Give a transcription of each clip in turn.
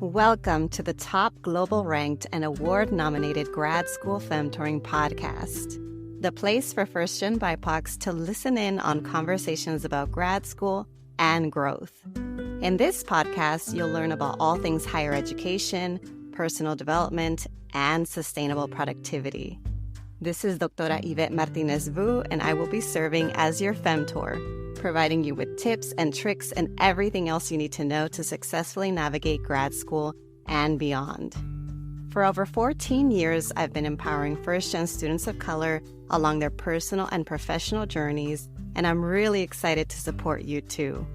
Welcome to the top global ranked and award-nominated grad school femtoring podcast, the place for first-gen BIPOCs to listen in on conversations about grad school and growth. In this podcast, you'll learn about all things higher education, personal development, and sustainable productivity. This is Doctora Yvette Martinez-Vu, and I will be serving as your femtor, providing you with tips and tricks and everything else you need to know to successfully navigate grad school and beyond. For over 14 years, I've been empowering first-gen students of color along their personal and professional journeys, and I'm really excited to support you too.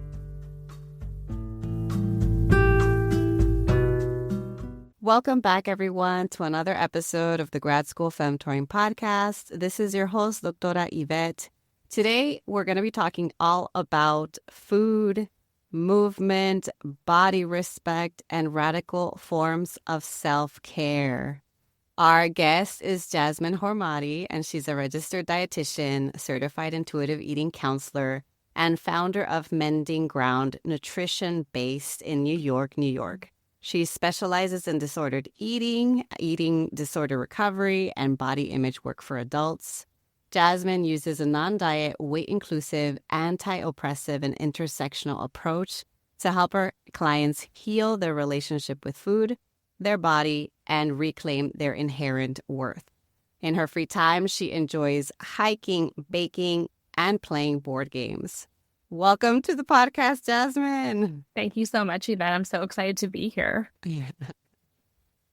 Welcome back, everyone, to another episode of the Grad School Femtoring Podcast. This is your host, Doctora Yvette. Today, we're going to be talking all about food, movement, body respect, and radical forms of self-care. Our guest is Jasmine Hormati, and she's a registered dietitian, certified intuitive eating counselor, and founder of Mendinground Nutrition based in New York, New York. She specializes in disordered eating, eating disorder recovery, and body image work for adults. Jasmine uses a non-diet, weight-inclusive, anti-oppressive, and intersectional approach to help her clients heal their relationship with food, their body, and reclaim their inherent worth. In her free time, she enjoys hiking, baking, and playing board games. Welcome to the podcast, Jasmine. Thank you so much, Yvette. I'm so excited to be here. Yeah.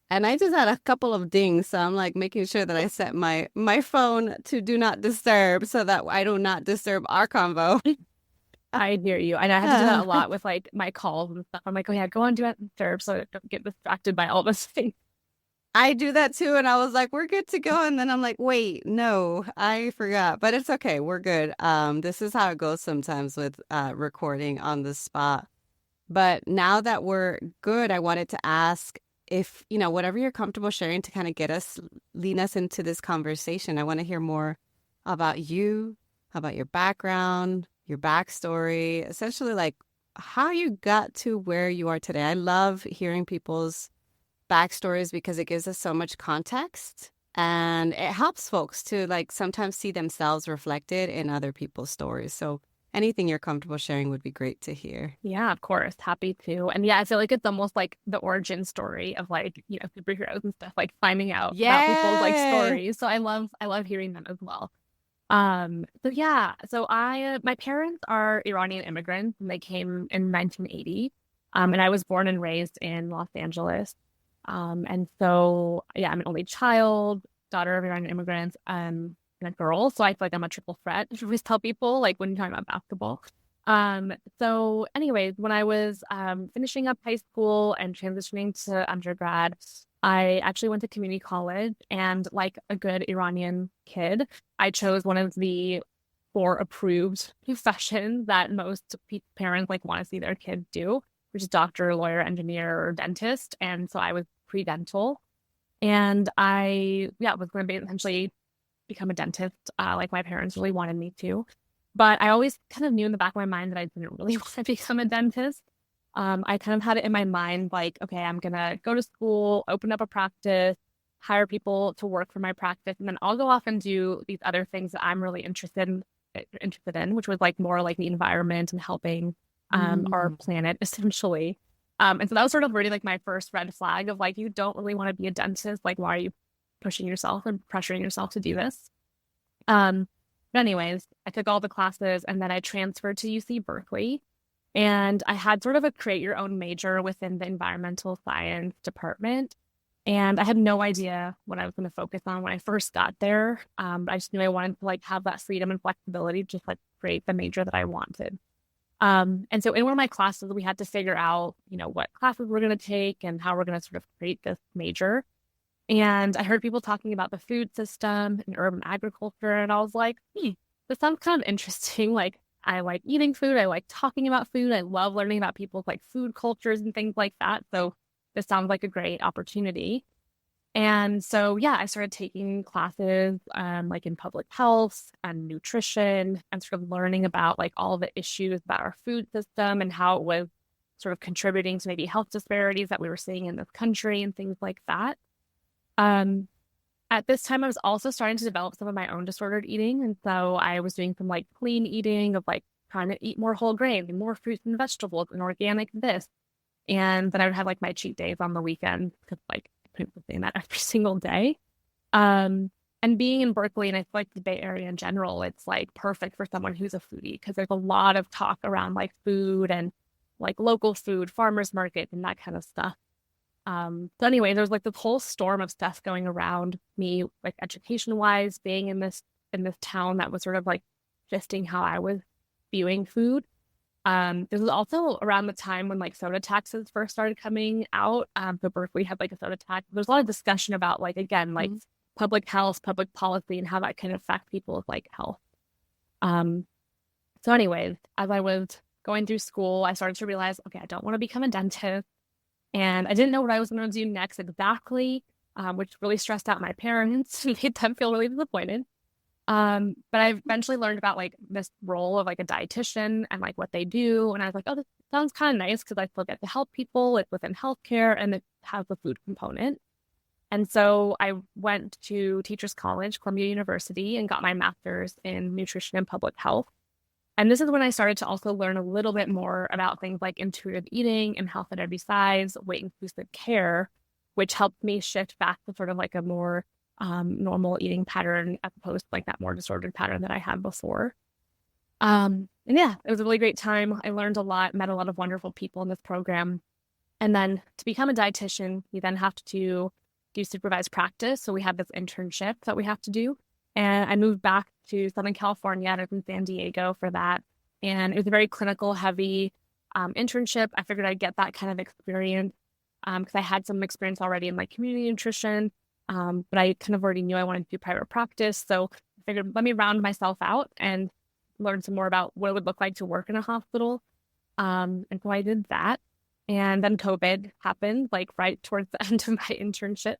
And I just had a couple of dings, so I'm like making sure that I set my phone to do not disturb so that I do not disturb our convo. I hear you. And I have to do that a lot with like my calls and stuff. I'm like, oh yeah, go on, do not disturb so I don't get distracted by all this things. I do that too. And I was like, we're good to go. And then I'm like, wait, no, I forgot. But it's okay. We're good. This is how it goes sometimes with recording on the spot. But now that we're good, I wanted to ask, if, whatever you're comfortable sharing to kind of lead us into this conversation. I want to hear more about you, about your background, your backstory, essentially like how you got to where you are today. I love hearing people's backstories because it gives us so much context and it helps folks to like sometimes see themselves reflected in other people's stories. So anything you're comfortable sharing would be great to hear. Yeah, of course. Happy to. And yeah, I feel like it's almost like the origin story of like, superheroes and stuff, like finding out about people's like stories. So I love hearing them as well. So my parents are Iranian immigrants and they came in 1980. And I was born and raised in Los Angeles. And so, yeah, I'm an only child, daughter of Iranian immigrants. And a girl, so I feel like I'm a triple threat. I always tell people, like when you're talking about basketball. So anyways, when I was finishing up high school and transitioning to undergrad, I actually went to community college, and like a good Iranian kid, I chose one of the 4 approved professions that most parents like want to see their kids do, which is doctor, lawyer, engineer, or dentist. And so I was pre-dental, and I was going to be essentially become a dentist, like my parents really wanted me to. But I always kind of knew in the back of my mind that I didn't really want to become a dentist. I kind of had it in my mind, like, okay, I'm going to go to school, open up a practice, hire people to work for my practice, and then I'll go off and do these other things that I'm really interested in, which was like more like the environment and helping our planet, essentially. And so that was sort of really like my first red flag of like, you don't really want to be a dentist. Like, why are you pushing yourself and pressuring yourself to do this? But anyways, I took all the classes and then I transferred to UC Berkeley, and I had sort of a create your own major within the environmental science department. And I had no idea what I was going to focus on when I first got there. But I just knew I wanted to like have that freedom and flexibility to just like create the major that I wanted. And so in one of my classes, we had to figure out, what classes we're going to take and how we're going to sort of create this major. And I heard people talking about the food system and urban agriculture. And I was like, this sounds kind of interesting. Like, I like eating food. I like talking about food. I love learning about people's like food cultures and things like that. So this sounds like a great opportunity. And so, yeah, I started taking classes like in public health and nutrition and sort of learning about like all the issues about our food system and how it was sort of contributing to maybe health disparities that we were seeing in this country and things like that. Um, at this time, I was also starting to develop some of my own disordered eating. And so I was doing some like clean eating of like trying to eat more whole grains and more fruits and vegetables and organic this. And then I would have like my cheat days on the weekend because like I couldn't sustain that every single day. Um, and being in Berkeley and I feel like the Bay Area in general, it's like perfect for someone who's a foodie because there's a lot of talk around like food and like local food, farmers markets, and that kind of stuff. So anyway, there's like this whole storm of stuff going around me, like education wise, being in this town that was sort of like shifting how I was viewing food. This was also around the time when like soda taxes first started coming out. So Berkeley had like a soda tax. There's a lot of discussion about like again, like public health, public policy, and how that can affect people's like health. Um, so anyways, as I was going through school, I started to realize, okay, I don't want to become a dentist. And I didn't know what I was going to do next exactly, which really stressed out my parents and made them feel really disappointed. But I eventually learned about like this role of like a dietitian and like what they do. And I was like, oh, this sounds kind of nice because I still get to help people. It's within healthcare and it has the food component. And so I went to Teachers College, Columbia University, and got my master's in nutrition and public health. And this is when I started to also learn a little bit more about things like intuitive eating and health at every size, weight inclusive care, which helped me shift back to sort of like a more normal eating pattern as opposed to like that more disordered pattern that I had before. And yeah, it was a really great time. I learned a lot, met a lot of wonderful people in this program. And then to become a dietitian, you then have to do supervised practice. So we have this internship that we have to do. And I moved back to Southern California. I was in San Diego for that. And it was a very clinical heavy internship. I figured I'd get that kind of experience because I had some experience already in like community nutrition. But I kind of already knew I wanted to do private practice. So I figured let me round myself out and learn some more about what it would look like to work in a hospital. And so I did that. And then COVID happened like right towards the end of my internship.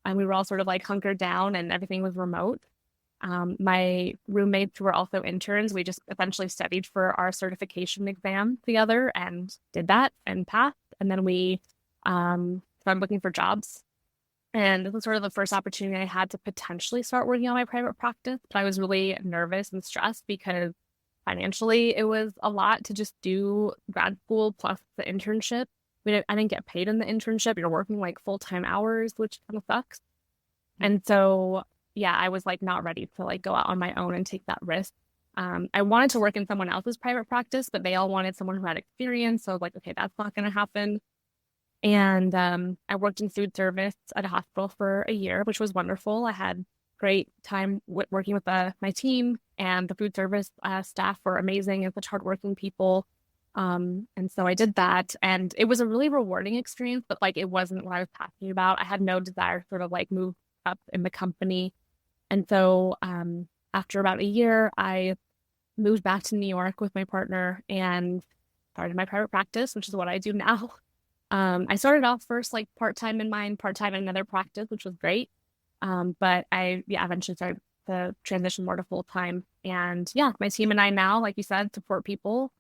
And we were all sort of like hunkered down and everything was remote. My roommates who were also interns, we just essentially studied for our certification exam together and did that and passed. And then we started looking for jobs. And this was sort of the first opportunity I had to potentially start working on my private practice. But I was really nervous and stressed because financially it was a lot to just do grad school plus the internship. I didn't get paid in the internship. You're working like full-time hours, which kind of sucks. And so, yeah, I was like not ready to like go out on my own and take that risk. I wanted to work in someone else's private practice, but they all wanted someone who had experience. So I was like, okay, that's not going to happen. And I worked in food service at a hospital for a year, which was wonderful. I had great time working with my team, and the food service staff were amazing and such hardworking people. And so I did that, and it was a really rewarding experience, but like it wasn't what I was passionate about. I had no desire to sort of like move up in the company. And so after about a year, I moved back to New York with my partner and started my private practice, which is what I do now. I started off first like part-time in mine, part-time in another practice, which was great. But I eventually started to transition more to full-time. And yeah, my team and I now, like you said, support people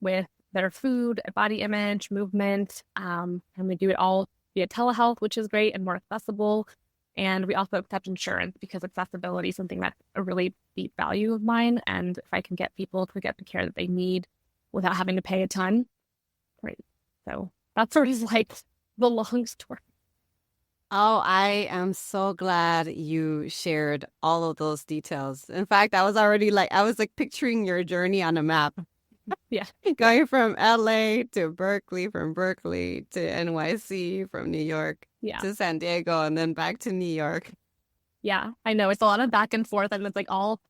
with their food, body image, movement. And we do it all via telehealth, which is great and more accessible. And we also accept insurance because accessibility is something that's a really deep value of mine. And if I can get people to get the care that they need without having to pay a ton, great. So that's sort of like the long story. Oh, I am so glad you shared all of those details. In fact, I was like picturing your journey on a map. Yeah. Going from LA to Berkeley, from Berkeley to NYC, from New York to San Diego, and then back to New York. Yeah, I know. It's a lot of back and forth, and it's like all,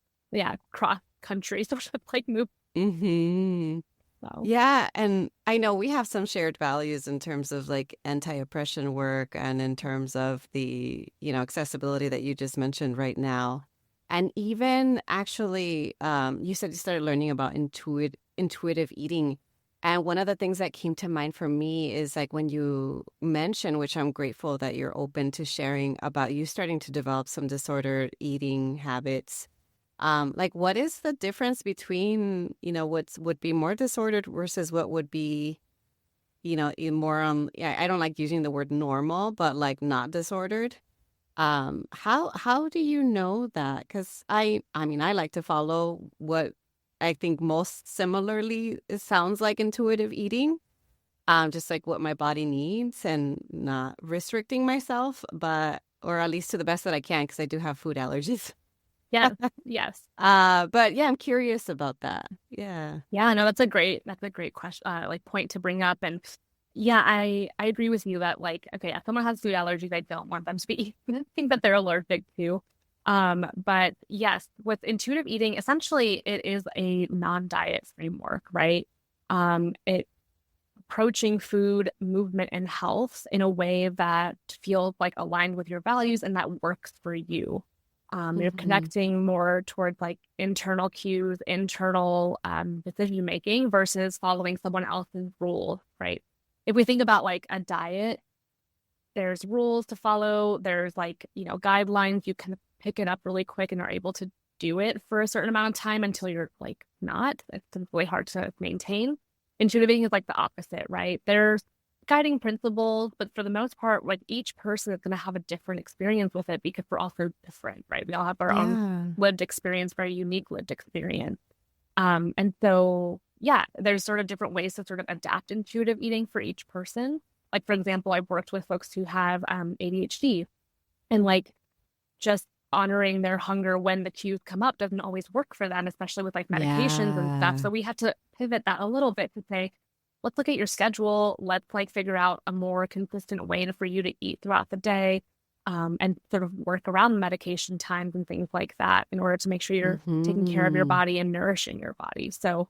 cross country. So it's like move. Mm-hmm. So. Yeah, and I know we have some shared values in terms of like anti-oppression work and in terms of the, accessibility that you just mentioned right now. And even actually, you said you started learning about intuitive eating. And one of the things that came to mind for me is like when you mentioned, which I'm grateful that you're open to sharing about you starting to develop some disordered eating habits. Like what is the difference between, what's would be more disordered versus what would be, more yeah, I don't like using the word normal, but like not disordered. How do you know that? Because I mean, I like to follow what I think most similarly it sounds like intuitive eating, just like what my body needs and not restricting myself, but or at least to the best that I can, because I do have food allergies. Yes, yes. But yeah, I'm curious about that. Yeah. Yeah, no, that's a great question, like point to bring up. And yeah, I agree with you that like, okay, if someone has food allergies, I don't want them to be eating things that they're allergic to. But yes, with intuitive eating, essentially it is a non-diet framework, right? It approaching food, movement, and health in a way that feels like aligned with your values and that works for you. You're Hmm. connecting more towards like internal cues, internal decision making versus following someone else's rules, right? If we think about like a diet, there's rules to follow, there's like, guidelines. You can pick it up really quick and are able to do it for a certain amount of time until you're like not. It's really hard to maintain. Intuitive eating is like the opposite, right? There's guiding principles, but for the most part, like each person is going to have a different experience with it because we're all so different, right? We all have our own Yeah. lived experience, very unique lived experience. And so, yeah, there's sort of different ways to sort of adapt intuitive eating for each person. Like, for example, I've worked with folks who have ADHD, and like just honoring their hunger when the cues come up doesn't always work for them, especially with like medications and stuff. Yeah. So we had to pivot that a little bit to say, let's look at your schedule. Let's like figure out a more consistent way for you to eat throughout the day, and sort of work around medication times and things like that in order to make sure you're taking care of your Hmm. body and nourishing your body. So,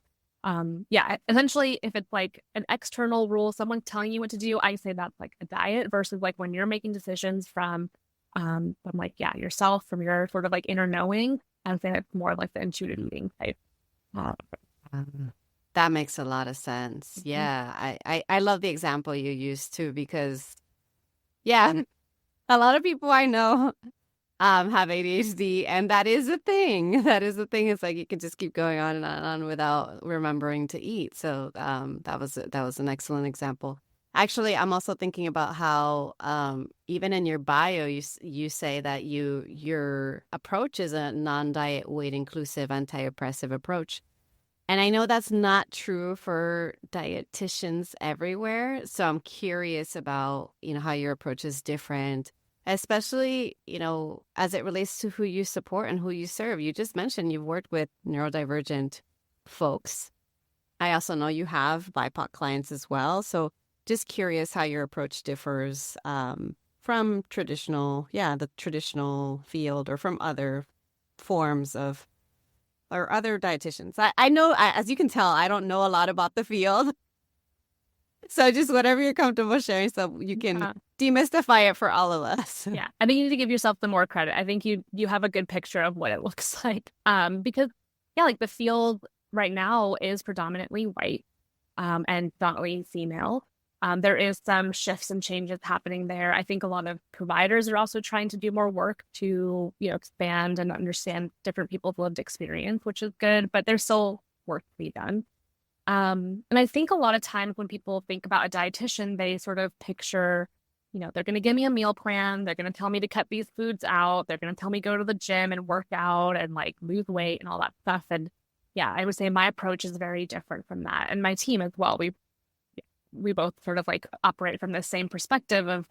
yeah, essentially, if it's like an external rule, someone telling you what to do, I say that's like a diet versus like when you're making decisions from like, yeah, yourself, from your sort of like inner knowing. I would say it's more like the intuitive eating type. Uh, That makes a lot of sense. mhm. Yeah. I love the example you used too, because yeah, a lot of people I know have ADHD, and that is a thing. That is the thing. It's like you can just keep going on and on and on without remembering to eat. So that was an excellent example. Actually, I'm also thinking about how even in your bio, you say that your approach is a non-diet, weight inclusive, anti-oppressive approach. And I know that's not true for dietitians everywhere. So I'm curious about, how your approach is different, especially, as it relates to who you support and who you serve. You just mentioned you've worked with neurodivergent folks. I also know you have BIPOC clients as well. So just curious how your approach differs from the traditional field, or from other forms of or other dietitians. I know, as you can tell, I don't know a lot about the field. So just whatever you're comfortable sharing so you can Uh, demystify it for all of us. yeah, I think you need to give yourself the more credit. I think you have a good picture of what it looks like. Because yeah, like the field right now is predominantly white, and predominantly female. There is some shifts and changes happening there. I think a lot of providers are also trying to do more work to, expand and understand different people's lived experience, which is good, but there's still work to be done. And I think a lot of times when people think about a dietitian, they sort of picture, they're going to give me a meal plan. They're going to tell me to cut these foods out. They're going to tell me go to the gym and work out and like lose weight and all that stuff. And yeah, I would say my approach is very different from that. And my team as well. We both sort of like operate from the same perspective of,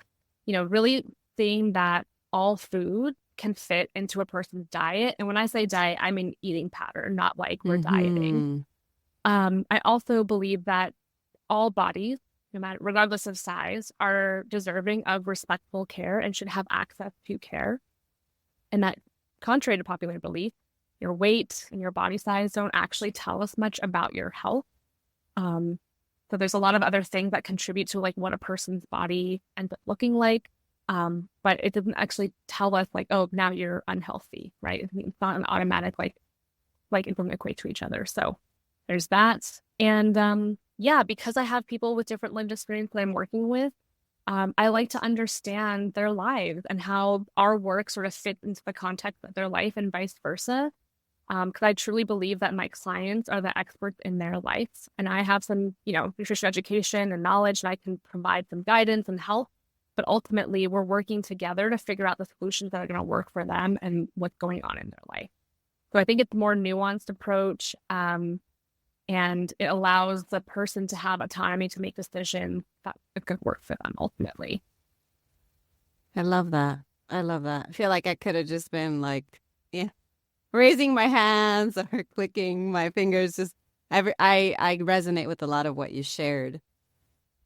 really seeing that all food can fit into a person's diet. And when I say diet, I mean eating pattern, not like we're dieting. Mm-hmm. I also believe that all bodies, no matter regardless of size, are deserving of respectful care and should have access to care. And that, contrary to popular belief, your weight and your body size don't actually tell us much about your health. Um, so there's a lot of other things that contribute to like what a person's body ends up looking like. But it doesn't actually tell us like, oh, now you're unhealthy, right? It's not an automatic like it doesn't equate to each other. So there's that. And yeah, because I have people with different lived experience that I'm working with, I like to understand their lives and how our work sort of fits into the context of their life and vice versa. Because I truly believe that my clients are the experts in their lives, and I have some, nutrition education and knowledge, and I can provide some guidance and help. But ultimately, we're working together to figure out the solutions that are going to work for them and what's going on in their life. So I think it's a more nuanced approach, and it allows the person to have autonomy to make decisions that could work for them ultimately. I love that. I love that. I feel like I could have just been like, yeah, raising my hands or clicking my fingers. Just I resonate with a lot of what you shared.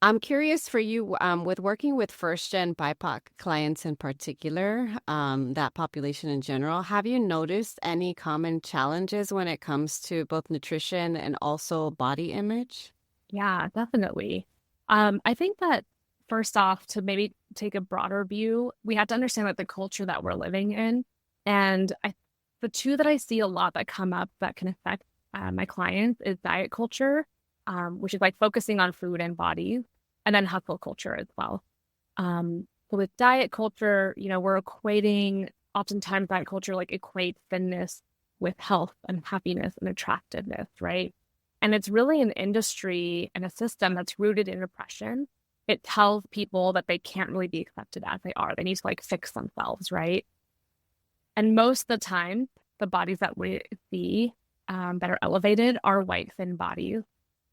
I'm curious for you, with working with first-gen BIPOC clients in particular, that population in general, have you noticed any common challenges when it comes to both nutrition and also body image? Yeah, definitely. I think that first off, to maybe take a broader view, we have to understand that the culture that we're living in, and the two that I see a lot that come up that can affect my clients is diet culture, which is like focusing on food and bodies, and then hustle culture as well. So with diet culture, we're equating, oftentimes diet culture like equates thinness with health and happiness and attractiveness, right? And it's really an industry and a system that's rooted in oppression. It tells people that they can't really be accepted as they are. They need to like fix themselves, right? And most of the time, the bodies that we see that are elevated are white, thin bodies.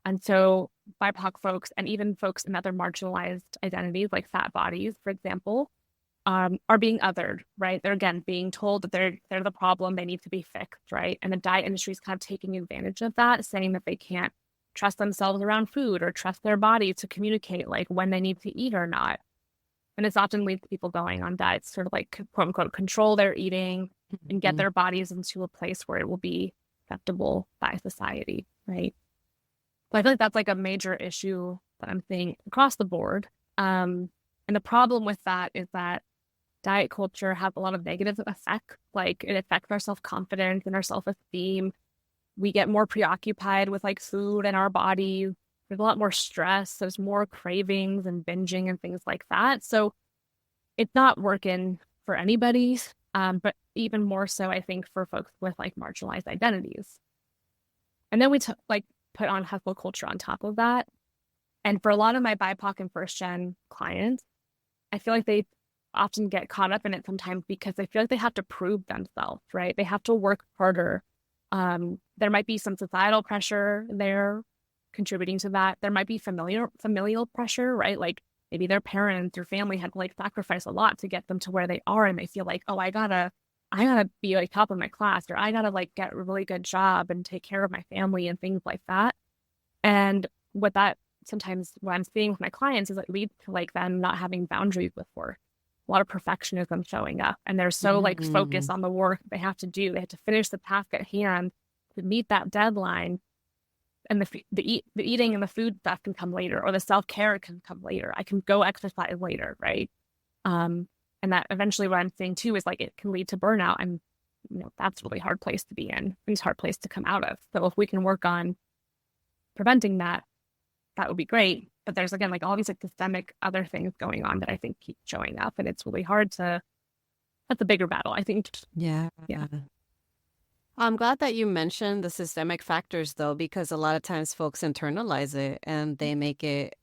And so BIPOC folks and even folks in other marginalized identities, like fat bodies, for example, are being othered, right? They're again being told that they're the problem, they need to be fixed, right? And the diet industry is kind of taking advantage of that, saying that they can't trust themselves around food or trust their body to communicate like when they need to eat or not. And it's often leads to people going on diets, sort of like quote unquote control their eating and get Mhm. their bodies into a place where it will be acceptable by society, right? So I feel like that's like a major issue that I'm seeing across the board. And the problem with that is that diet culture has a lot of negative effects. Like it affects our self-confidence and our self-esteem. We get more preoccupied with like food and our bodies. There's a lot more stress. There's more cravings and binging and things like that. So it's not working for anybody. But even more so, I think, for folks with like marginalized identities. And then we like put on hustle culture on top of that. And for a lot of my BIPOC and first gen clients, I feel like they often get caught up in it sometimes because they feel like they have to prove themselves, right? They have to work harder. There might be some societal pressure there contributing to that. There might be familial pressure, right? Like maybe their parents or family had to like sacrifice a lot to get them to where they are, and they feel like, oh, I gotta be like top of my class, or I gotta like get a really good job and take care of my family and things like that. And what that sometimes what I'm seeing with my clients is it leads to like them not having boundaries with work. A lot of perfectionism showing up, and they're so like focused Mhm. on the work they have to do. They have to finish the task at hand to meet that deadline, and the eating and the food stuff can come later, or the self-care can come later. I can go exercise later, right? Um, and that eventually what I'm saying too is like it can lead to burnout, and that's a really hard place to be in. And it's a hard place to come out of. So if we can work on preventing that, that would be great. But there's again like all these like systemic other things going on that I think keep showing up, and it's really hard to. That's a bigger battle, I think. Yeah. Yeah, I'm glad that you mentioned the systemic factors, though, because a lot of times folks internalize it and they make it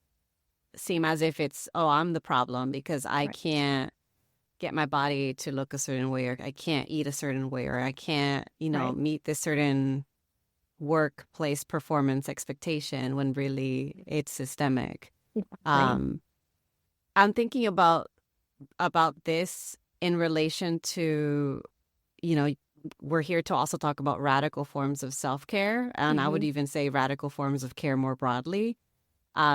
seem as if it's, oh, I'm the problem because I right, can't get my body to look a certain way, or I can't eat a certain way, or I can't, right, meet this certain workplace performance expectation when really it's systemic. exactly. Um, I'm thinking about this in relation to, you know, we're here to also talk about radical forms of self-care, and I would Hmm. even say radical forms of care more broadly.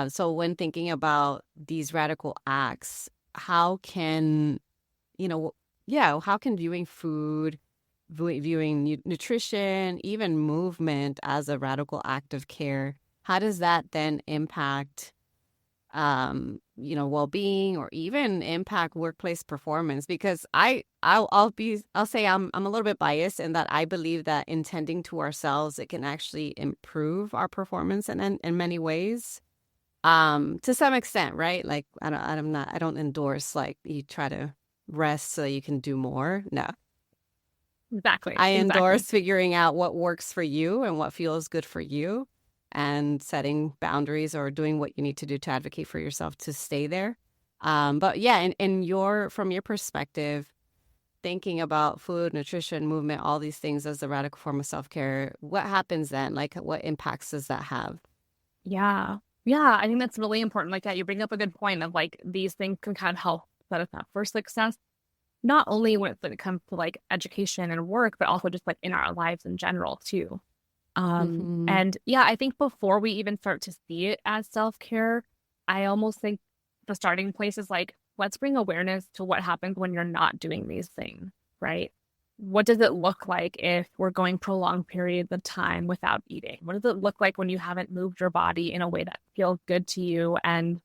So when thinking about these radical acts, how can, you know, yeah, how can viewing food, viewing nutrition, even movement as a radical act of care, how does that then impact well-being, or even impact workplace performance. Because I'll say I'm a little bit biased in that I believe that in tending to ourselves, it can actually improve our performance in many ways. To some extent, right? Like I don't endorse like you try to rest so you can do more. No. Exactly. I Exactly. endorse figuring out what works for you and what feels good for you, and setting boundaries or doing what you need to do to advocate for yourself to stay there. But yeah, from your perspective, thinking about food, nutrition, movement, all these things as a radical form of self-care, what happens then? Like, what impacts does that have? Yeah. Yeah. I think that's really important. Like that, you bring up a good point of like these things can kind of help set us up for success, not only when it comes to like education and work, but also just like in our lives in general too. Mm-hmm. And yeah, I think before we even start to see it as self-care, I almost think the starting place is like, let's bring awareness to what happens when you're not doing these things, right? What does it look like if we're going prolonged periods of time without eating? What does it look like when you haven't moved your body in a way that feels good to you and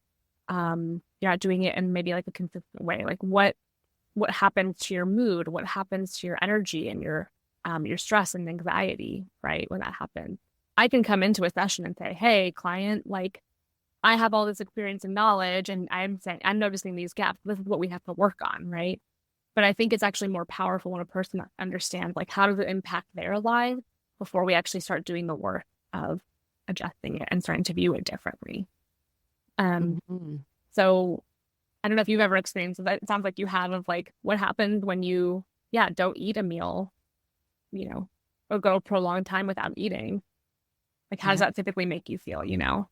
you're not doing it in maybe like a consistent way? Like what happens to your mood? What happens to your energy and your stress and anxiety, right? When that happens, I can come into a session and say, "Hey, client, like I have all this experience and knowledge, and I'm saying I'm noticing these gaps. This is what we have to work on, right?" But I think it's actually more powerful when a person understands like how does it impact their lives before we actually start doing the work of adjusting it and starting to view it differently. Um, Mm-hmm. so I don't know if you've ever experienced that. It sounds like you have of like what happens when you, yeah, don't eat a meal, you know, or go a prolonged time without eating. Like, how does Yeah. that typically make you feel, you know?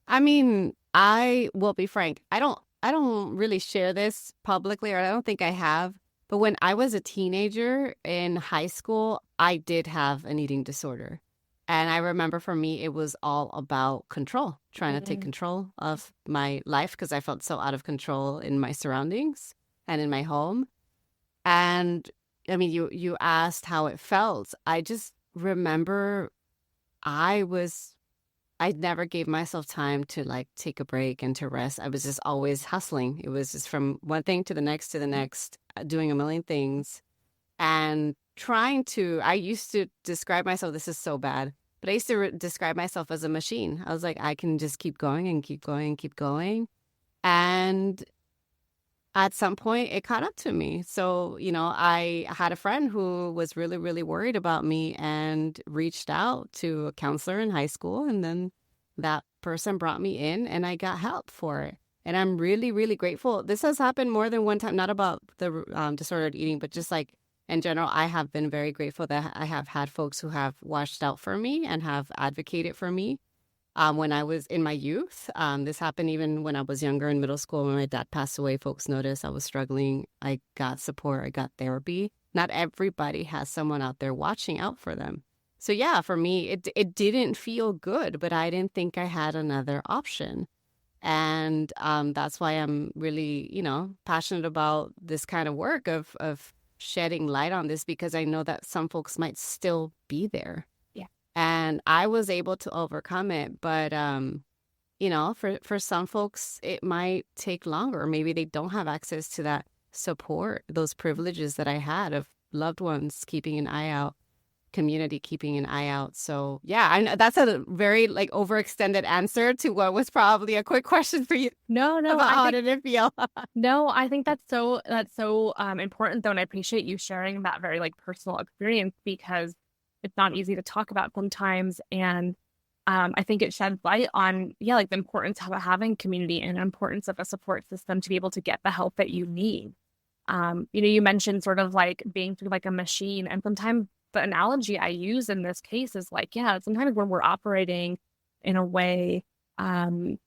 I mean, I will be frank. I don't really share this publicly, or I don't think I have. But when I was a teenager in high school, I did have an eating disorder. And I remember for me, it was all about control, trying to take Mm, control of my life because I felt so out of control in my surroundings and in my home. And I mean, you asked how it felt. I just remember I was I never gave myself time to like take a break and to rest. I was just always hustling. It was just from one thing to the next, doing a million things and trying to. I used to describe myself, this is so bad, but I used to describe myself as a machine. I was like, I can just keep going and keep going and keep going. And at some point, it caught up to me. So, I had a friend who was really, really worried about me and reached out to a counselor in high school. And then that person brought me in and I got help for it. And I'm really, really grateful. This has happened more than one time, not about the disordered eating, but just like in general, I have been very grateful that I have had folks who have watched out for me and have advocated for me when I was in my youth. This happened even when I was younger in middle school. When my dad passed away, folks noticed I was struggling. I got support, I got therapy. Not everybody has someone out there watching out for them. So yeah, for me, it didn't feel good, but I didn't think I had another option. And that's why I'm really, passionate about this kind of work of shedding light on this, because I know that some folks might still be there, yeah. and I was able to overcome it. But for some folks, it might take longer. Maybe they don't have access to that support, those privileges that I had of loved ones keeping an eye out, community keeping an eye out. So yeah, I know that's a very like overextended answer to what was probably a quick question for you No, no, about I how think did it feel. no, I think that's so important though, and I appreciate you sharing that very like personal experience because it's not easy to talk about sometimes, and I think it sheds light on yeah, like the importance of having community and importance of a support system to be able to get the help that you need. You mentioned sort of like being sort of like a machine, and sometimes the analogy I use in this case is like, yeah, sometimes when we're operating in a way, um,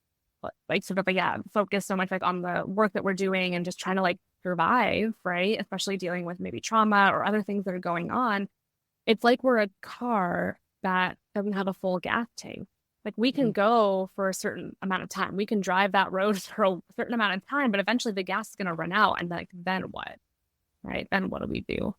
like sort of like, yeah, focus so much like on the work that we're doing and just trying to like survive, right? Especially dealing with maybe trauma or other things that are going on. It's like we're a car that doesn't have a full gas tank. Like we can go for a certain amount of time. We can drive that road for a certain amount of time, but eventually the gas is going to run out. And like, then what? Right? Then what do we do?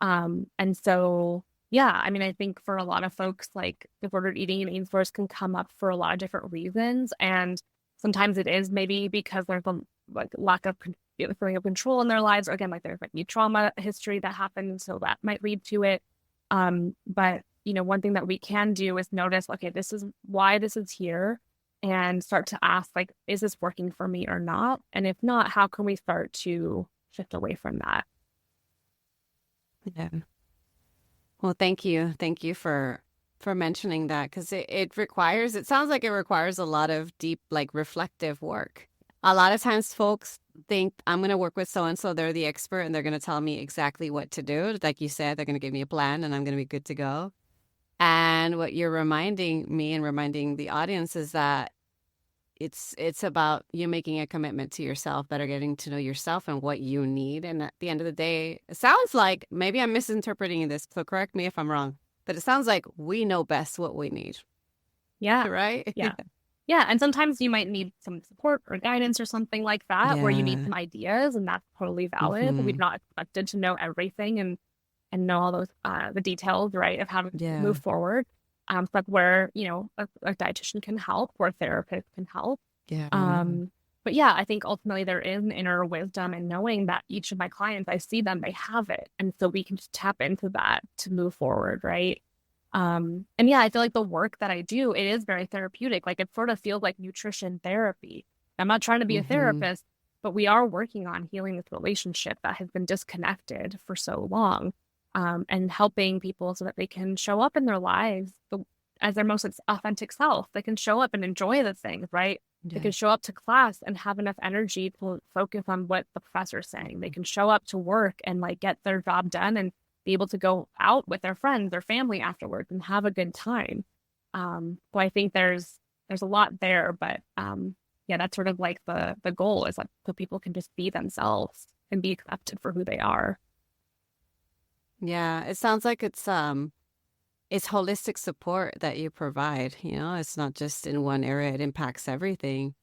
And so, yeah, I mean, I think for a lot of folks, like disordered eating and eating disorders can come up for a lot of different reasons. And Sometimes it is maybe because there's a like lack of feeling of control in their lives. Or again, like there's like new trauma history that happened, so that might lead to it. But one thing that we can do is notice, okay, this is why this is here, and start to ask, like, is this working for me or not? And if not, how can we start to shift away from that? Yeah. Well, thank you. Thank you for mentioning that, because it sounds like it requires a lot of deep, like reflective work. A lot of times folks think I'm going to work with so and so, they're the expert and they're going to tell me exactly what to do. Like you said, they're going to give me a plan and I'm going to be good to go. And what you're reminding me and reminding the audience is that it's about you making a commitment to yourself, better getting to know yourself and what you need. And at the end of the day, it sounds like, maybe I'm misinterpreting this, so correct me if I'm wrong, but it sounds like we know best what we need. Yeah. Right? Yeah. Yeah. And sometimes you might need some support or guidance or something like that, where you need Yeah. some ideas, and that's totally valid. We're Mm-hmm. not expected to know everything and know all those the details, right, of how to Yeah. move forward. So that's where, a dietitian can help, or a therapist can help. Yeah. But yeah, I think ultimately there is an inner wisdom in knowing that each of my clients, I see them, they have it. And so we can just tap into that to move forward, right? And yeah, I feel like the work that I do, it is very therapeutic. Like, it sort of feels like nutrition therapy. I'm not trying to be a Mm-hmm. therapist, but we are working on healing this relationship that has been disconnected for so long, and helping people so that they can show up in their lives as their most authentic self. They can show up and enjoy the things, right? They Yeah. can show up to class and have enough energy to focus on what the professor's saying. They can show up to work and like get their job done and be able to go out with their friends, their family afterwards, and have a good time. So I think there's a lot there, but yeah, that's sort of like the goal, is like so people can just be themselves and be accepted for who they are. Yeah. It sounds like it's holistic support that you provide. It's not just in one area, it impacts everything.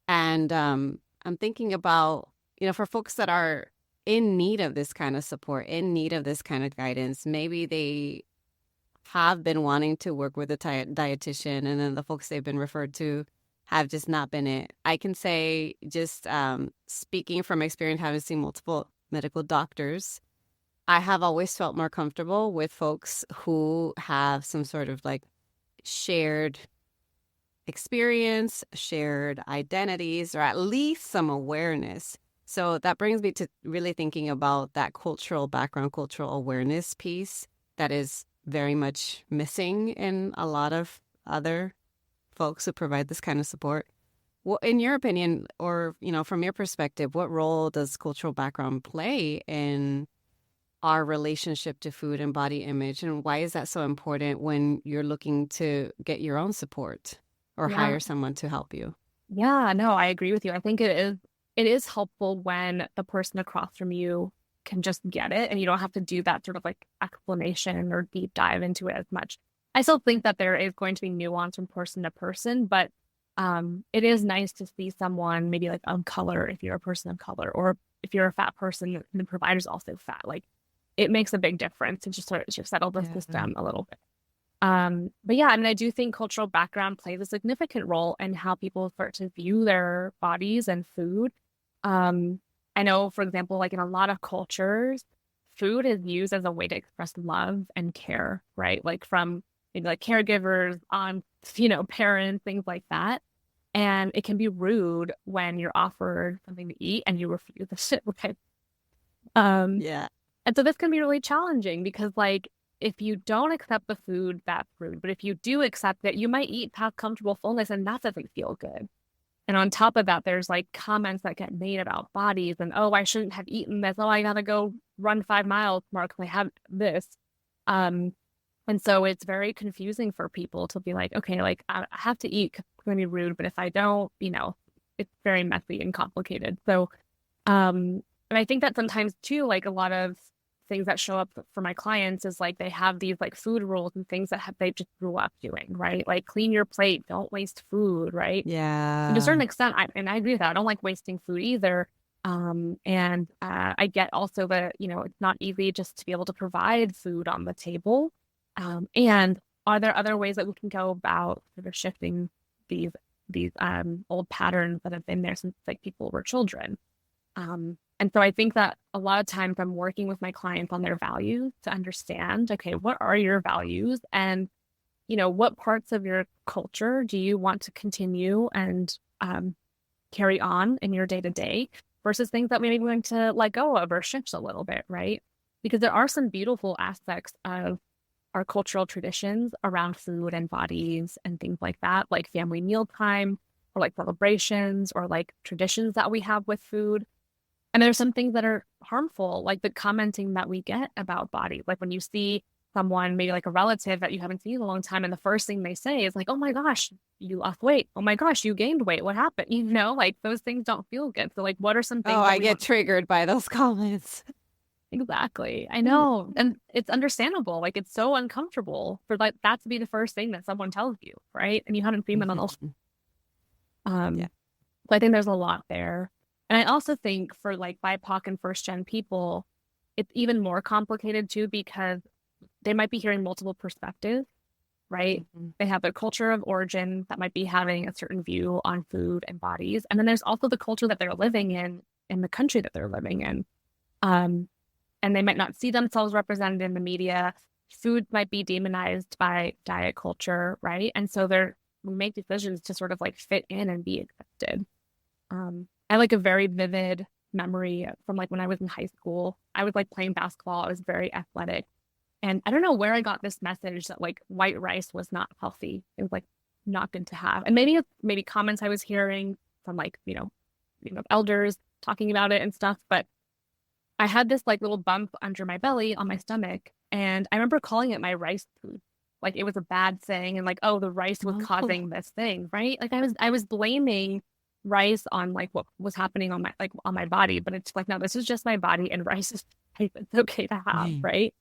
And I'm thinking about, for folks that are in need of this kind of support, in need of this kind of guidance, maybe they have been wanting to work with a dietitian, and then the folks they've been referred to have just not been it. I can say, just speaking from experience, having seen multiple medical doctors, I have always felt more comfortable with folks who have some sort of like shared experience, shared identities, or at least some awareness. So that brings me to really thinking about that cultural background, cultural awareness piece that is very much missing in a lot of other folks who provide this kind of support. Well, in your opinion, or from your perspective, what role does cultural background play in our relationship to food and body image, and why is that so important when you're looking to get your own support or Yeah. hire someone to help you? Yeah, no, I agree with you. I think it is helpful when the person across from you can just get it and you don't have to do that sort of like explanation or deep dive into it as much. I still think that there is going to be nuance from person to person, but it is nice to see someone maybe like of color, if you're a person of color, or if you're a fat person and the provider's also fat. Like, it makes a big difference to just sort of settle the Yeah. system a little bit. But yeah, I mean, I do think cultural background plays a significant role in how people start to view their bodies and food. Um, I know, for example, like in a lot of cultures, food is used as a way to express love and care, right? Like from maybe like caregivers, on, parents, things like that. And it can be rude when you're offered something to eat and you refuse the shit, right? Um, Yeah. and so this can be really challenging because, like, if you don't accept the food, that's rude. But if you do accept it, you might eat past comfortable fullness, and that doesn't feel good. And on top of that, there's like comments that get made about bodies and, oh, I shouldn't have eaten this. Oh, I gotta go run 5 miles tomorrow because I have this. Um, and so it's very confusing for people to be like, okay, like I have to eat 'cause it's going to be rude. But if I don't, it's very messy and complicated. So, and I think that sometimes too, like a lot of things that show up for my clients is like they have these like food rules and things that they just grew up doing, right? Like clean your plate, don't waste food, right? And to a certain Yeah. extent, and I agree with that. I don't like wasting food either. And I get also that, it's not easy just to be able to provide food on the table. And are there other ways that we can go about sort of shifting these these old patterns that have been there since like people were children. And so I think that a lot of times I'm working with my clients on their values to understand, okay, what are your values? And, what parts of your culture do you want to continue and carry on in your day to day versus things that we may be going to let go of or shift a little bit, right? Because there are some beautiful aspects of our cultural traditions around food and bodies and things like that, like family mealtime or like celebrations or like traditions that we have with food. And there's some things that are harmful, like the commenting that we get about body. Like when you see someone, maybe like a relative that you haven't seen in a long time, and the first thing they say is like, oh my gosh, you lost weight. Oh my gosh, you gained weight. What happened? Like those things don't feel good. So like, what are some Oh, things that I we get want? triggered by those comments. Exactly. I know. And it's understandable. Like it's so uncomfortable for like that to be the first thing that someone tells you, right? And you haven't seen them on those. Yeah. So I think there's a lot there. And I also think for like BIPOC and first gen people, it's even more complicated too, because they might be hearing multiple perspectives, right? They have their culture of origin that might be having a certain view on food and bodies. And then there's also the culture that they're living in the country that they're living in. And they might not see themselves represented in the media. Food might be demonized by diet culture, right? And so we make decisions to sort of like fit in and be accepted. I like a very vivid memory from like when I was in high school. I was like playing basketball. I was very athletic. And I don't know where I got this message that like white rice was not healthy. It was like not good to have. And maybe comments I was hearing from like, elders talking about it and stuff. But I had this like little bump under my belly on my stomach. And I remember calling it my rice food. Like it was a bad thing. And like, oh, the rice was causing this thing, right? Like I was blaming rice on like what was happening on my body. But it's like, no, this is just my body and rice is type it's okay to have, right?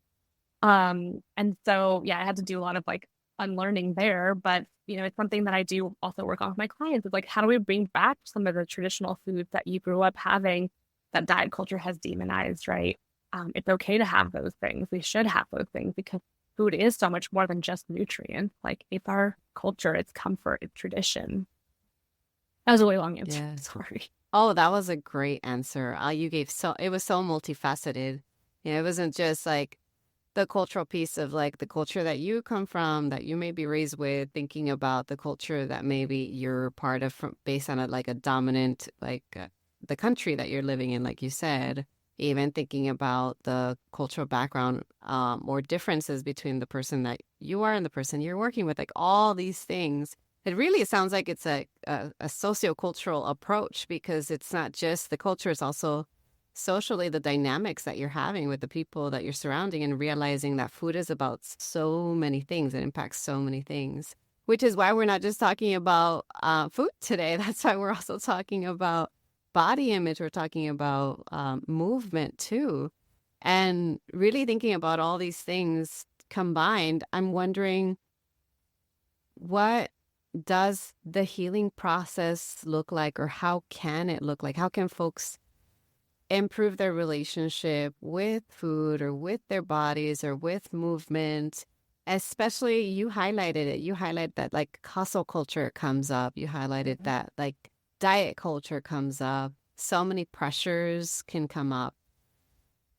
And so yeah, I had to do a lot of like unlearning there. But it's something that I do also work on with my clients. It's like, how do we bring back some of the traditional foods that you grew up having that diet culture has demonized, right? It's okay to have those things. We should have those things because food is so much more than just nutrients. Like it's our culture, it's comfort, it's tradition. That was a really long answer. Yeah. Sorry. Oh, that was a great answer. You gave it was so multifaceted. It wasn't just like the cultural piece of like the culture that you come from, that you may be raised with, thinking about the culture that maybe you're part of based on a dominant, the country that you're living in, like you said, even thinking about the cultural background or differences between the person that you are and the person you're working with, like all these things. It really sounds like it's a sociocultural approach, because it's not just the culture, it's also socially the dynamics that you're having with the people that you're surrounding, and realizing that food is about so many things. It impacts so many things, which is why we're not just talking about food today. That's why we're also talking about body image. We're talking about movement too. And really thinking about all these things combined, I'm wondering, what does the healing process look like, or how can it look like? How can folks improve their relationship with food or with their bodies or with movement? Especially, you highlighted it. You highlight that like hustle culture comes up. You highlighted that like diet culture comes up. So many pressures can come up.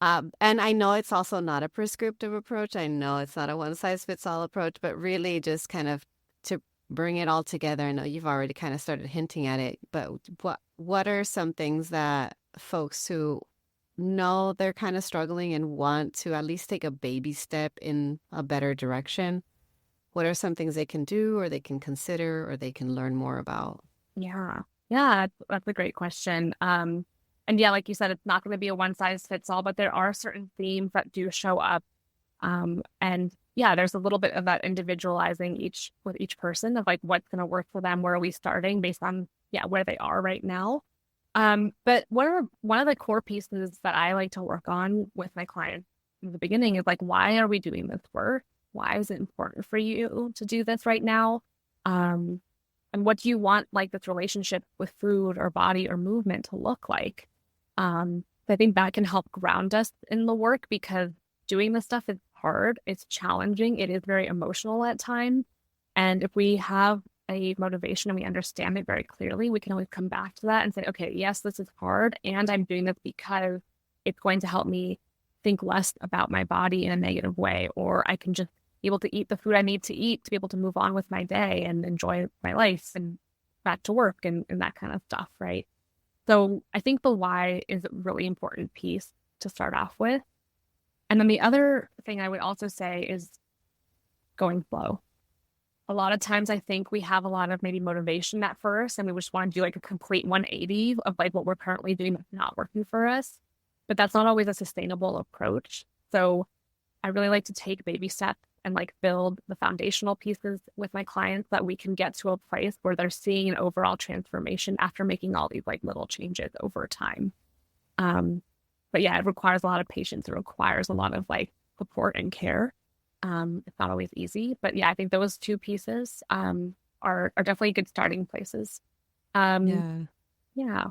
And I know it's also not a prescriptive approach. I know it's not a one-size-fits-all approach, but really just kind of to bring it all together. I know you've already kind of started hinting at it, but what are some things that folks who know they're kind of struggling and want to at least take a baby step in a better direction, what are some things they can do, or they can consider, or they can learn more about? Yeah. That's a great question. And yeah, like you said, it's not going to be a one size fits all, but there are certain themes that do show up. And yeah, there's a little bit of that individualizing with each person of like what's going to work for them. Where are we starting based on where they are right now? But one of the core pieces that I like to work on with my clients in the beginning is like, why are we doing this work? Why is it important for you to do this right now? And what do you want like this relationship with food or body or movement to look like? I think that can help ground us in the work, because doing this stuff is hard. It's challenging. It is very emotional at times. And if we have a motivation and we understand it very clearly, we can always come back to that and say, okay, yes, this is hard. And I'm doing this because it's going to help me think less about my body in a negative way, or I can just be able to eat the food I need to eat to be able to move on with my day and enjoy my life and back to work and that kind of stuff, right? So I think the why is a really important piece to start off with. And then the other thing I would also say is going slow. A lot of times I think we have a lot of maybe motivation at first and we just want to do like a complete 180 of like what we're currently doing that's not working for us. But that's not always a sustainable approach. So I really like to take baby steps and like build the foundational pieces with my clients that we can get to a place where they're seeing an overall transformation after making all these like little changes over time. But yeah, it requires a lot of patience. It requires a lot of like support and care. It's not always easy, but yeah, I think those two pieces are definitely good starting places. Yeah. Yeah.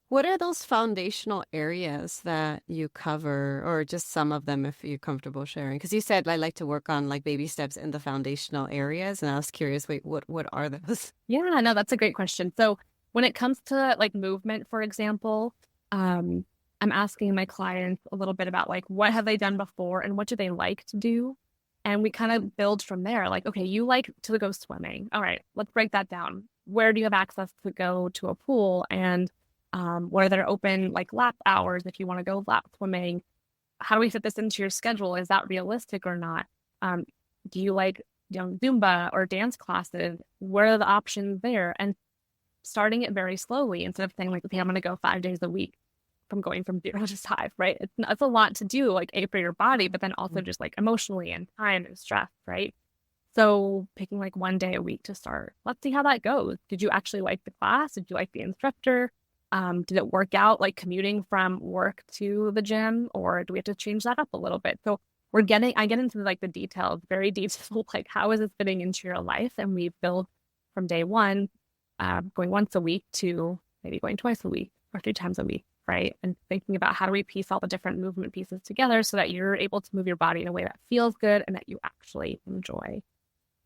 What are those foundational areas that you cover, or just some of them if you're comfortable sharing? Because you said I like to work on like baby steps in the foundational areas, and I was curious, wait, what are those? Yeah, no, that's a great question. So when it comes to like movement, for example, I'm asking my clients a little bit about like what have they done before and what do they like to do? And we kind of build from there. Like, okay, you like to go swimming. All right, let's break that down. Where do you have access to go to a pool? And where they're open like lap hours if you want to go lap swimming? How do we fit this into your schedule? Is that realistic or not? Do you like Zumba or dance classes? Where are the options there? And starting it very slowly instead of saying like, okay, I'm going to go 5 days a week from going from 0 to 5, right? It's a lot to do, like A, for your body, but then also just like emotionally and time and stress, right? So picking like 1 day a week to start. Let's see how that goes. Did you actually like the class? Did you like the instructor? Did it work out like commuting from work to the gym, or do we have to change that up a little bit? So I get into like the details, very detailed, like how is this fitting into your life? And we build from day one, going once a week to maybe going twice a week or 3 times a week, right? And thinking about how do we piece all the different movement pieces together so that you're able to move your body in a way that feels good and that you actually enjoy.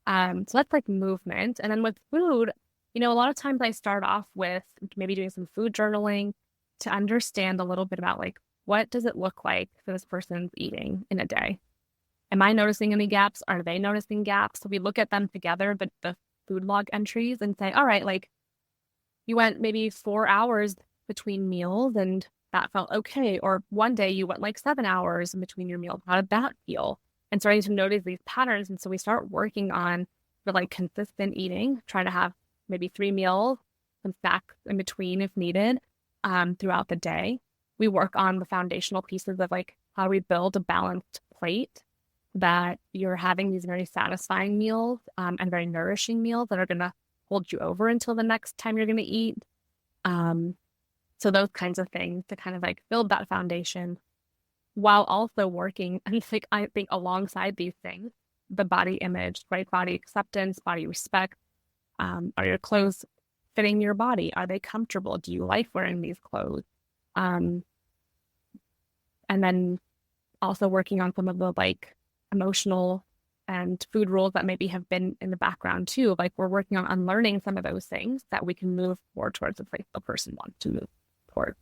So that's like movement. And then with food, a lot of times I start off with maybe doing some food journaling to understand a little bit about like, what does it look like for this person's eating in a day? Am I noticing any gaps? Are they noticing gaps? So we look at them together, the food log entries, and say, all right, like you went maybe 4 hours between meals and that felt okay. Or one day you went like 7 hours in between your meals. How did that feel? And starting to notice these patterns. And so we start working on the like consistent eating, try to have maybe 3 meals, some snacks in between if needed, throughout the day. We work on the foundational pieces of like how do we build a balanced plate that you're having these very satisfying meals and very nourishing meals that are going to hold you over until the next time you're going to eat. So those kinds of things to kind of like build that foundation while also working and I think alongside these things, the body image, right? Body acceptance, body respect. Are your clothes fitting your body? Are they comfortable? Do you like wearing these clothes? And then also working on some of the like emotional and food rules that maybe have been in the background too. Like we're working on unlearning some of those things that we can move more towards the place the person wants to move towards.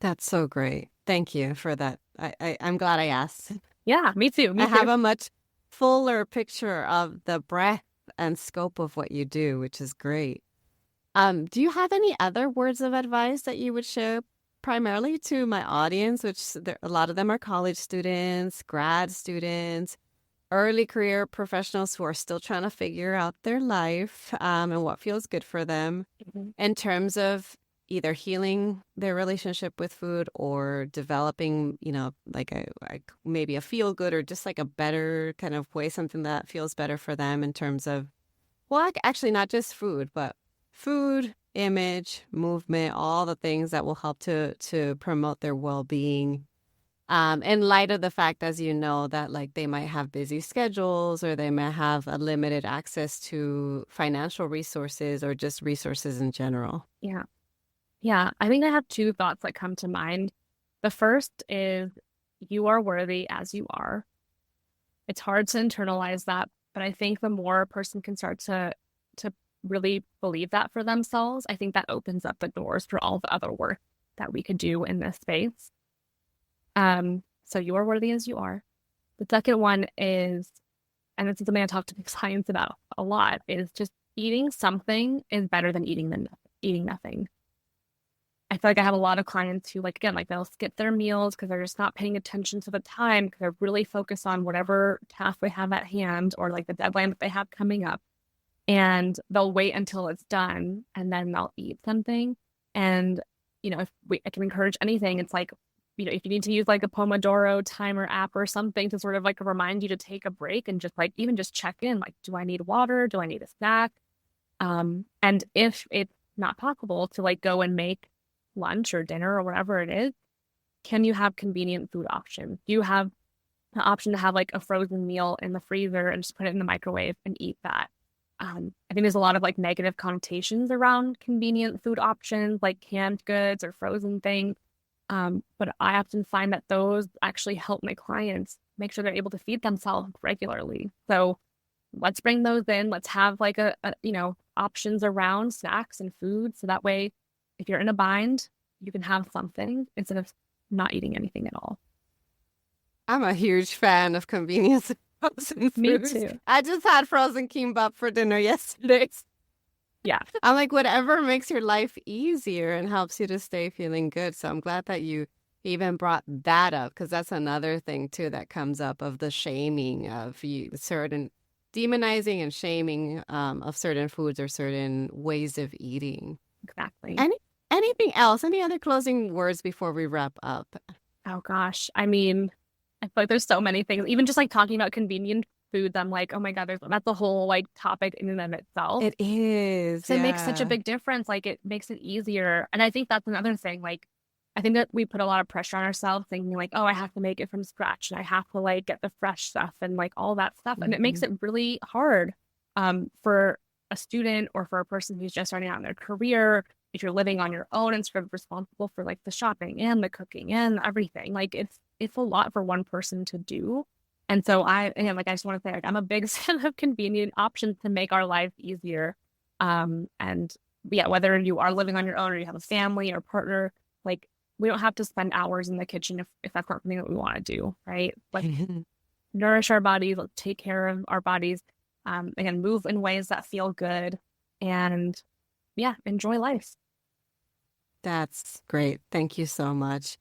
That's so great. Thank you for that. I'm glad I asked. Yeah, me too. I have a much fuller picture of the breadth and scope of what you do, which is great. Do you have any other words of advice that you would share primarily to my audience, which a lot of them are college students, grad students, early career professionals who are still trying to figure out their life and what feels good for them in terms of either healing their relationship with food or developing, like maybe a feel good or just like a better kind of way, something that feels better for them in terms of, well, actually not just food, but food, image, movement, all the things that will help to promote their well-being. In light of the fact, as you know, that like they might have busy schedules or they might have a limited access to financial resources or just resources in general. Yeah. Yeah, I think I have 2 thoughts that come to mind. The first is you are worthy as you are. It's hard to internalize that, but I think the more a person can start to to really believe that for themselves, I think that opens up the doors for all the other work that we could do in this space. So you are worthy as you are. The second one is, and this is something I talk to clients about a lot, is just eating something is better than eating nothing. I feel like I have a lot of clients who, like, again, like they'll skip their meals because they're just not paying attention to the time because they're really focused on whatever task they have at hand or like the deadline that they have coming up. And they'll wait until it's done and then they'll eat something. And, if I can encourage anything, it's like, if you need to use like a Pomodoro timer app or something to sort of like remind you to take a break and just like even just check in, like, do I need water? Do I need a snack? And if it's not possible to like go and make lunch or dinner or whatever it is, can you have convenient food options? Do you have the option to have like a frozen meal in the freezer and just put it in the microwave and eat that? I think there's a lot of like negative connotations around convenient food options, like canned goods or frozen things. But I often find that those actually help my clients make sure they're able to feed themselves regularly. So let's bring those in. Let's have like a options around snacks and food. So that way, if you're in a bind, you can have something instead of not eating anything at all. I'm a huge fan of convenience frozen foods. Me too. I just had frozen kimbap for dinner yesterday. Yeah. I'm like, whatever makes your life easier and helps you to stay feeling good. So I'm glad that you even brought that up, because that's another thing too that comes up of the shaming of certain demonizing and shaming of certain foods or certain ways of eating. Exactly. Anything else? Any other closing words before we wrap up? Oh gosh. I mean, I feel like there's so many things. Even just like talking about convenient foods, I'm like, oh my God, that's a whole like topic in and of itself. It is. So it makes such a big difference. Like it makes it easier. And I think that's another thing. Like I think that we put a lot of pressure on ourselves thinking like, oh, I have to make it from scratch and I have to like get the fresh stuff and like all that stuff. And it makes it really hard for a student or for a person who's just starting out in their career. If you're living on your own and sort of responsible for like the shopping and the cooking and everything, like it's a lot for one person to do. And so I just want to say, like, I'm a big fan of convenient options to make our lives easier. And yeah, whether you are living on your own or you have a family or partner, like we don't have to spend hours in the kitchen if that's not something that we want to do, right? Like nourish our bodies, let's take care of our bodies. Again, move in ways that feel good and yeah, enjoy life. That's great. Thank you so much.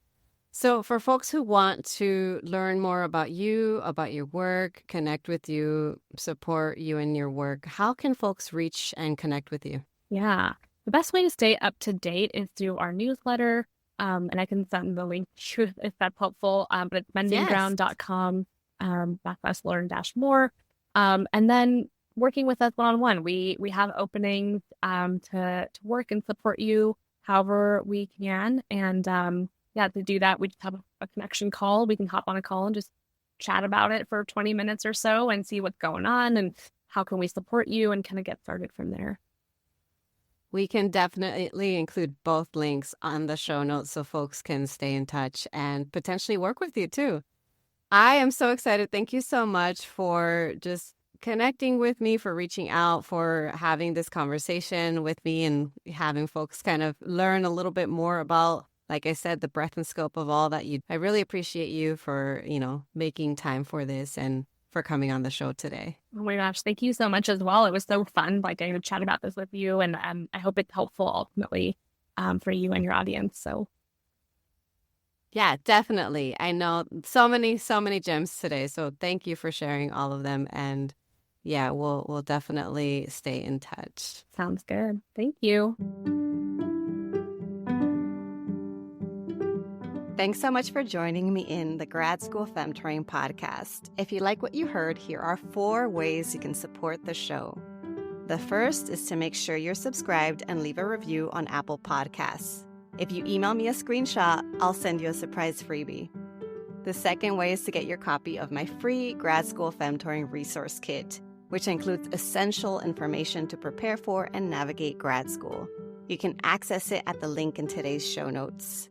So for folks who want to learn more about you, about your work, connect with you, support you in your work, how can folks reach and connect with you? Yeah. The best way to stay up to date is through our newsletter. And I can send the link if that's helpful. But it's mendinground.com /learn-more. And then working with us one-on-one. We have openings to work and support you however we can. And to do that, we just have a connection call. We can hop on a call and just chat about it for 20 minutes or so and see what's going on and how can we support you and kind of get started from there. We can definitely include both links on the show notes so folks can stay in touch and potentially work with you too. I am so excited. Thank you so much for just connecting with me, for reaching out, for having this conversation with me and having folks kind of learn a little bit more about, like I said, the breadth and scope of all that you. I really appreciate you for, making time for this and for coming on the show today. Oh my gosh, thank you so much as well. It was so fun, like getting to chat about this with you, and I hope it's helpful ultimately for you and your audience. So, yeah, definitely. I know so many gems today. So thank you for sharing all of them, and yeah, we'll definitely stay in touch. Sounds good. Thank you. Thanks so much for joining me in the Grad School Femtoring podcast. If you like what you heard, here are 4 ways you can support the show. The first is to make sure you're subscribed and leave a review on Apple Podcasts. If you email me a screenshot, I'll send you a surprise freebie. The second way is to get your copy of my free Grad School Femtoring resource kit, which includes essential information to prepare for and navigate grad school. You can access it at the link in today's show notes.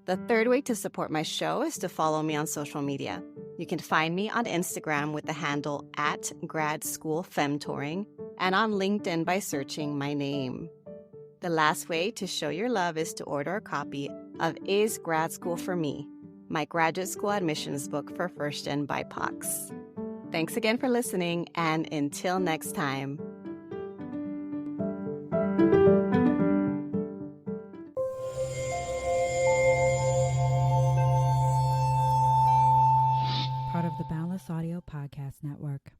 The third way to support my show is to follow me on social media. You can find me on Instagram with the handle @GradSchoolFemtoring and on LinkedIn by searching my name. The last way to show your love is to order a copy of Is Grad School for Me, my graduate school admissions book for first-gen BIPOCs. Thanks again for listening, and until next time. Part of the Boundless Audio Podcast Network.